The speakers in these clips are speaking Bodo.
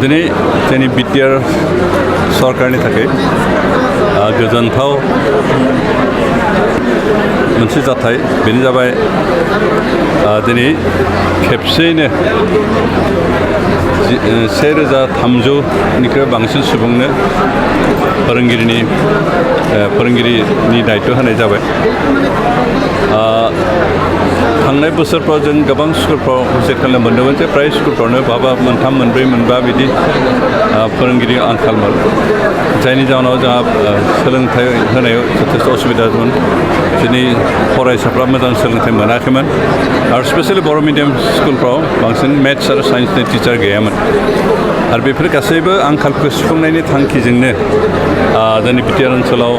दिनै जोंनि बिटिआर सरकारनि थाखाय गोजोनथाव मोनसे जाथाय बेनो जाबाय दिनै खेबसेयैनो 1300निख्रुइ बांसिन सुबुंनो फोरोंगिरिनि दायित्व होनाय जाबाय। थांनाय बोसोरफ्राव जों गोबां स्कुलफ्राव भिजिट खालामनो मोन्दोंमोन जे फ्राय स्कुलफ्रावनो बहाबा मोनथाम मोनब्रै मोनबा बिदि फोरोंगिरि आंखालमोन, जायनि जाहोनाव जोंहा सोलोंथाइ होनायाव जथेस्थ' असुबिदा दंमोन। जोंनि फरायसाफ्रा मोजां सोलोंथाइ मोनाखैमोन आरो स्पेसियेलि बर' मिडियाम स्कुलफ्राव बांसिन मेथ्स आरो साइन्सनि टिचार गैयामोन। आरो बेफोर गासैबो आंखालखौ सुफुंनायनि थांखिजोंनो जोंनि बिटिआर ओनसोलाव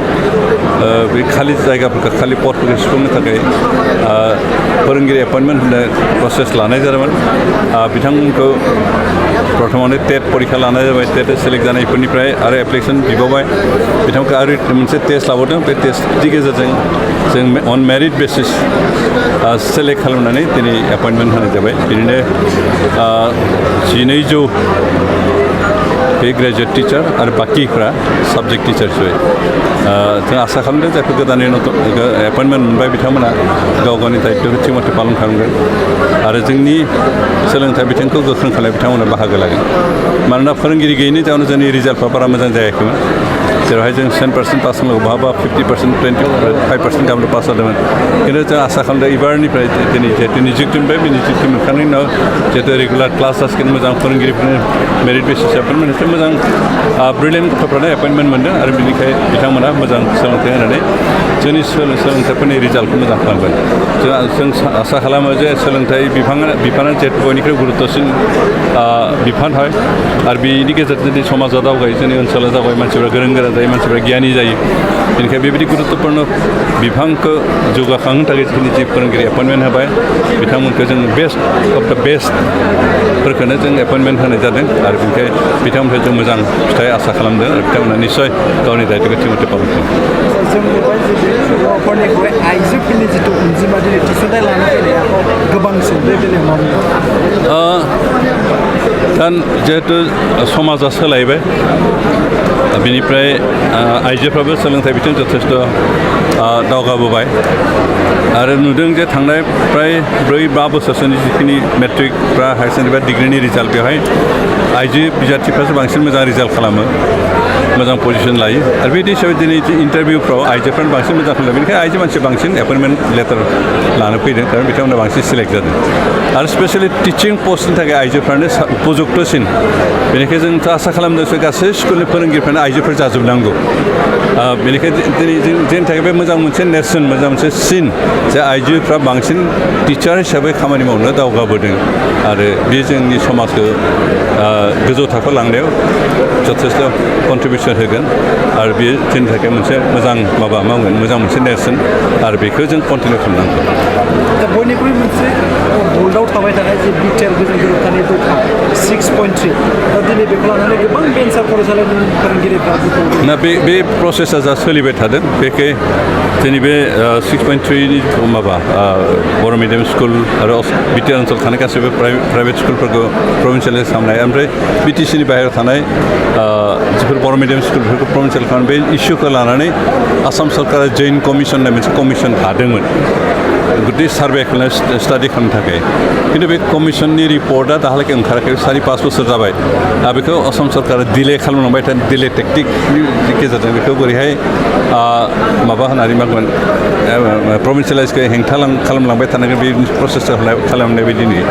बे खालि जायगाफोरखौ खालि पदफोरखौ सुफुंनो थाखाय फोरोंगिरि एपइन्टमेन्ट होनो प्रसेस लानाय जादोंमोन। बिथांमोनखौ प्रथमावनो टेट परिखा लानाय जाबाय। टेट सेलेक्ट जानायफोरनिफ्राय आरो एप्लिकेसन बिबावबाय, बिथांमोनखौ आरो मोनसे टेस्ट लाबावदों। बे टेस्टनि गेजेरजों जों अन मेरिट बेसिस सेलेक्ट खालामनानै दिनै एपइन्टमेन्ट होनाय जाबाय। बिदिनो 1200 बे ग्रेजुवेट टिचार आरो बाकिफ्रा साबजेक्ट टिचार हिसाबै जों आसा खालामदों जायफोर गोदानै एपइन्टमेन्ट मोनबाय बिथांमोना गाव गावनि दायित्वखौ थिग मथे पालन खालामगोन आरो जोंनि सोलोंथाइ बिथिंखौ गोख्रों खालामनाय बिथांमोना बाहागो लागोन। मानोना फोरोंगिरि गैयैनि जाहोनाव जोंनि रिजाल्टफ्रा बारा मोजां जायाखैमोन, जेरावहाय जों 100% पास खालामो, बहाबा 50%, 25% गाहामल' पास जादोंमोन। खिन्थु जों आसा खालामदों एबारनिफ्राय दिनै जिहेतु निजुक्ति मोनबाय, बे निजुक्ति मोनखांनायनि उनाव जिहेतु रेगुलार क्लास जासिगोन, मोजां फोरोंगिरिफोरनि मेरिट बेसिस एपइन्टमेन्ट एसे मोजां ब्रिलियेन्ट गथ'फ्रानो एपइन्टमेन्ट मोनदों आरो बेनिखाय बिथांमोना मोजां सोलोंथाइ होनानै जोंनि सोलोंथाइफोरनि रिजाल्टखौ मोजां खालामगोन। जों आसा खालामो जे सोलोंथाइ बिफाना जिहेतु बयनिख्रुइ गुरुत्वसिन बिफान হয় आरो बेनि गेजेरजों दिनै समाजा दावगायो, जोंनि ओनसोला दावगायो, मानसिफ्रा गोरों गोरा जायो, मानसिफ्रा गियानि जायो। बेनिखायनो बेबायदि गुरुत्वपूर्ण बिफांखौ जौगाखांहोनो थाखाय जोंनि जि फोरोंगिरि एपइन्टमेन्ट होबाय बिथांमोनखौ जों बेस्ट अफ द बेस्टफोरखौनो जों एपइन्टमेन्ट होनाय जादों आरो बेनिखाय बिथांमोनखौ जों मोजां फिथाइ आसा खालामदों आरो बिथांमोना निस्सय गावनि दायित्वखौ थिग मथे पालन खालामो। जों नुबाय जे बर'फोरनिख्रुइ आइजोफोरनि जिथु अनजिमा दिनै थिसनथाइ लानो फैनाया गोबांसिन, बे बेलायाव मा बुंगोन? दा जिहेतु समाजा सोलायबाय, बिनिफ्राय आइजोफ्राबो सोलोंथाइ बिथिं जथेस्थ' दावगाबोबाय आरो नुदों जे थांनाय फ्राय 4-5 बोसोरसोनि जिखिनि मेट्रिक बा हायार सेकेन्डारि बा डिग्रिनि रिजाल्ट, बेवहाय आइजो बिजाथिफ्रासो बांसिन मोजां रिजाल्ट खालामो, मोजां पजिसन लायो आरो बिदि हिसाबै दिनै इन्टारभिउफ्राव आइजोफ्रानो बांसिन मोजां खालामो। बेनिखायनो आइजो मानसि बांसिन एपइन्टमेन्ट लेटार लानो फैदों, खारन बिथांमोना बांसिन सिलेक्ट जादों आरो स्पेसियेलि टिचिं पस्टनि थाखाय आइजोफ्रानो उपजुक्तसिन। बेनिखायनो जों आसा खालामदों गासै स्कुलनि फोरोंगिरिफ्रानो आइजोफोर जाजोबनांगौ। बेनिखायनो दिनै जोंनि थाखाय बे मोजां मोनसे नेरसोन, मोजां मोनसे सिन जे आइजोफ्रा बांसिन टिचार हिसाबै खामानि मावनो दावगाबोदों आरो बे जोंनि समाजखौ गोजौ थाखोआव लांनायाव जथेस्थ' कन्ट्रिबिउसन होगोन आरो बेयो जोंनि थाखाय मोनसे मोजां मावगोन, मोजां मोनसे नेरसोन आरो बेखौ जों कन्टिनिउ खालामनांगोन। दा बयनिख्रुइ मोनसे बोल्डआव थाबाय थानाय जे बिटिआर गोजोन गोरोबथानि दफा 6.3, दा दिनै बेखौ लानानै गोबां भेन्सार फरायसालिनि फोरोंगिरिफ्रा ना बे प्रसेसा जा सोलिबाय थादों, बेखौ जोंनि बे 6.3नि बर' मिडियाम स्कुल आरो बिटिआर ओनसोलाव थानाय गासैबो प्राइभेट स्कुलफोरखौ प्रभिन्सियेलाइज खालामनाय, ओमफ्राय बिटिसिनि बाहेरायाव थानाय जिफोर बर' मिडियाम स्कुल बेफोरखौ प्रभिन्सियेल खालामनाय, बे इस्युखौ लानानै आसाम सरकारा जैन कमिसन होननाय मोनसे कमिसन दादोंमोन गुदि सार्भे खालामनाय, स्टाडि खालामनो थाखाय। खिन्थु बे कमिसननि रिपर्टआ दाहालागै ओंखाराखै, 4-5 बोसोर जाबाय। बेखौ आसाम सरकारा डिले खालामलांबाय थादों, डिले टेक्टिकनि गेजेरजों बेखौ बोरैहाय होनानै प्रभिन्सियेलाइजखौ हेंथा खालामलांबाय थानांगोन, बे प्रसेसखौ खालामनाय बायदि नुयो।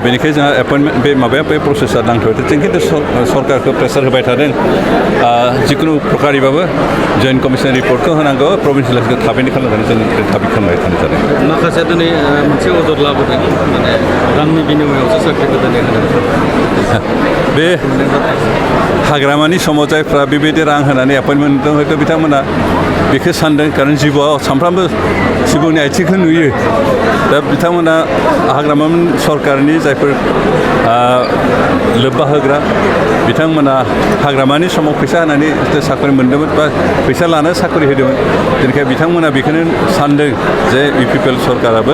बेनिखायनो जोंहा एपइन्टमेन्ट बे प्रसेसा नांथ'बाय थादों। जों खिन्थु सरकारखौ प्रेसार होबाय थादों, जिखुनु प्रकारिबाबो जइन्ट कमिसन रिपर्टखौ होनांगौ, प्रभिन्सियेलाइजखौ थाबैनो खालामनानै जों दाबि खालामबाय थानाय जादों। माखासे दिनै मोनसे अजद लाबोदों, माने रांनि बिनिमयावसो साख्रिखौ दिनै होदों। बे हाग्रामानि समाव जायफ्रा बेबायदि रां होनानै एपइन्टमेन्ट मोनदों, हयथ' बिथांमोना बेखौ सानदों, खारन जिबौआव सानफ्रामबो जिबौनि आथिंखौ नुयो। दा बिथांमोना हाग्रामा सरकारनि जायफोर लोब्बा होग्रा बिथांमोना हाग्रामानि समाव फैसा होनानै साकरि मोन्दोंमोन बा फैसा लानो साकरि होदोंमोन बेनिखायनो बिथांमोना बेखौनो सानदों जे इउपिपिएल सरकाराबो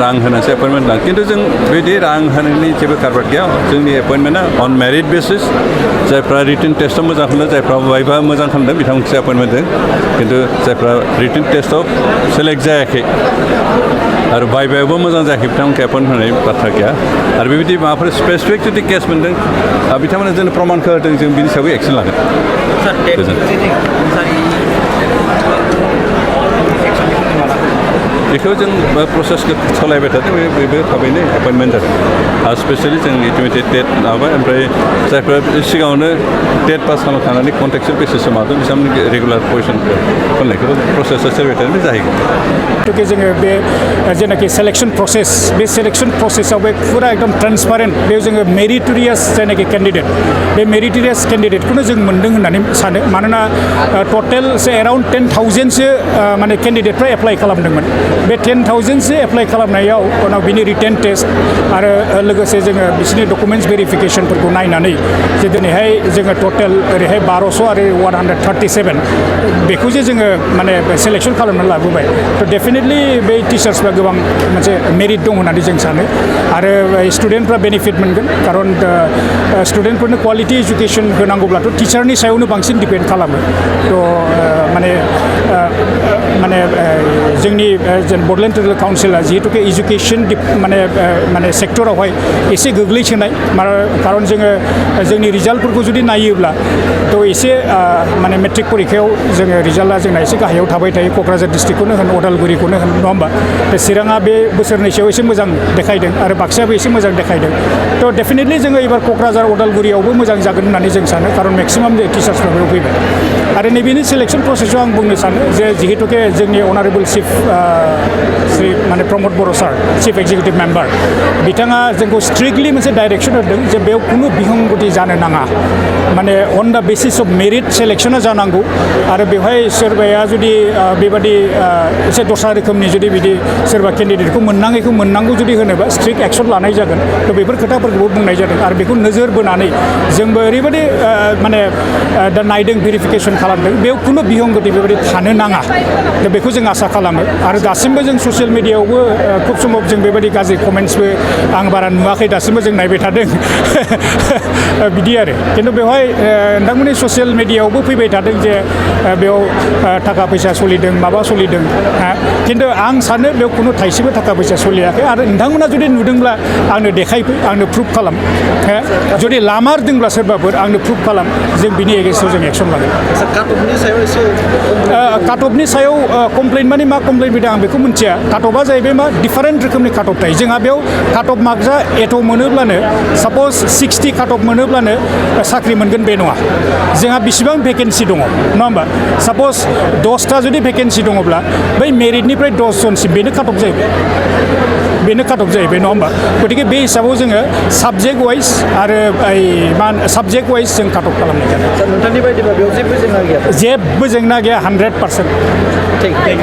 रां होनानैसो एपइन्टमेन्ट लाङो खिन्थु जों बिदि रां होनायनि जेबो कारबार गैया जोंनि एपइन्टमेन्टआ अन मेरिट बेसिस जायफ्रा रिटेन टेस्टआव मोजां खालामदों जायफ्रा वाइभा मोजां खालामदों बिथांमोनखौसो एपइन्टमेन्ट होदों खिन्थु जायफ्रा रिटेन टेस्टआव सेलेक्ट जायाखै आरो वाइभायावबो मोजां जायाखै बिथांमोनखौ एपइन्ट होनाय बाथ्रा गैया आरो बेबायदि माबाफोर स्पेसिफिक जुदि केस मोन्दों बिथांमोना जोंनो प्रमानखौ होदों जों बिनि सायाव एक्सन लागोन बेखौ जों प्रसेसखौ सालायबाय थादों बेबो थाबैनो एपइन्टमेन्ट जादों आरो स्पेसियेलि जों इन्टिमेटेड टेट माबाय ओमफ्राय जायफ्रा सिगाङावनो टेट पास खालामखानानै कन्टेक्सुवेल बेसिसआव मादों बिथांमोननि रेगुलार पजिसन खालामनायखौबो प्रसेसआ सोलिबाय थादों बे जाहैगोन जिहेतुके जोङो बे जेनाखि सेलेक्सन प्रसेस बे सेलेक्सन प्रसेसआव बे फुरा एकदम ट्रान्सपारेन्ट बेयाव जोङो मेरिटरियास जायनाखि केन्डिडेट बे मेरिटरियास केन्डिडेटखौनो जों मोन्दों होननानै सानो मानोना टटेल एराउन्ड 10,000सो माने केन्डिडेटफ्रा एप्लाइ खालामदोंमोन बे 10,000सो एप्लाइ खालामनायाव उनाव बिनि रिटेन टेस्ट आरो लोगोसे जोङो बिसोरनि डकुमेन्टस भेरिफिकेसनफोरखौ नायनानै जे दिनैहाय जोङो टटेल ओरैहाय 1200 आरो 137 बेखौ जे जोङो माने सेलेक्सन खालामनानै लाबोबाय थ' डेफिनेटलि बे टिचार्सफ्रा गोबां मोनसे मेरिट दं होननानै जों सानो आरो स्टुडेन्टफ्रा बेनिफिट मोनगोन खारन स्टुडेन्टफोरनो क्वालिटि इडुकेसन होनांगौब्लाथ' टिचारनि सायावनो बांसिन डिपेन्ड खालामो थ' माने जोंनि बड'लेण्ड टेरिटरियेल काउन्सिला जिहेतुके इडुकेसन माने सेक्टरावहाय एसे गोग्लैसोनाय खारन जोङो जोंनि रिजाल्टफोरखौ जुदि नायोब्ला थ' एसे माने मेट्रिक परिखायाव जोङो रिजाल्टआ जोंना एसे गाहायाव थाबाय थायो क'क्राझार डिस्ट्रिक्टखौनो होन उदालगुरिखौनो होन नङा होमबा चिराङा बे बोसोरनैसोआव एसे मोजां देखायदों आरो बाक्सायाबो एसे मोजां देखायदों थ' डेफिनेटलि जोङो एबार क'क्राझार उदालगुरियावबो मोजां जागोन होननानै जों सानो खारन मेक्सिमाम टिचार्सफ्रा बेयाव फैबाय आरो नैबेनि सिलेक्सन प्रसेसआव आं बुंनो सानो जे जिहेतुके जोंनि अनारेबल चिफ श्री माने प्रमद बर' सार चिफ एक्जिकिउटिभ मेम्बार बिथाङा जोंखौ स्ट्रिक्टलि मोनसे डाइरेक्सन होदों जे बेयाव खुनु बिहंगति जानो नाङा माने अन दा बेसिस अफ मेरिट सेलेक्सना जानांगौ आरो बेवहाय सोरबाया जुदि बेबादि एसे दस्रा रोखोमनि जुदि बिदि सोरबा केन्डिडेटखौ मोननाङैखौ मोननांगौ जुदि होनोबा स्ट्रिक्ट एक्सन लानाय जागोन थ' बेफोर खोथाफोरखौबो बुंनाय जादों आरो बेखौ नोजोर बोनानै जोंबो ओरैबायदि माने दा नायदों भेरिफिकेसन खालामदों बेयाव खुनु बिहंगति बेबायदि थानो नाङा दा बेखौ जों आसा खालामो आरो दासिमबो जों ससियेल मिडियायावबो खुब समाव जों बेबायदि गाज्रि कमेन्ट्सबो आं बारा नुवाखै दासिमबो जों नायबाय थादों बिदि आरो खिन्थु बेवहाय नोंथांमोननि ससियेल मिडियायावबो फैबाय थादों जे बेयाव थाखा फैसा सोलिदों माबा सोलिदों खिन्थु आं सानो बेयाव खुनु थाइसेबो थाखा फैसा सोलियाखै आरो नोंथांमोना जुदि नुदोंब्ला आंनो देखायफै आंनो प्रुफ खालाम जुदि लामारदोंब्ला सोरबाफोर आंनो प्रुफ खालाम जों बिनि एगेन्स्टआव जों एक्सन लागोन काटअफनि सायाव कमप्लेन माने मा कमप्लेन फैदों आं बेखौ मिथिया काटअफआ जाहैबाय मा डिफारेन्ट रोखोमनि काटअफ थायो जोंहा बेयाव काटअफ मार्कसा एथ' मोनोब्लानो सापज 60 काटअफ मोनोब्लानो साख्रि मोनगोन बे नङा जोंहा बेसेबां भेकेन्सि दङ नङा होमबा सापज 10टा जुदि भेकेन्सि दङब्ला बै मेरिटनिफ्राय 10 जनसिम बेनो काटअफ जाहैबाय नङा होमबा गतिके बे हिसाबाव जोङो साबजेक्ट वाइज आरो साबजेक्ट वाइज जों काटअफ खालामनाय जादों नोंथांनि बायदिबा बेयाव जेबो जेंना गैया 100% थेंक इउ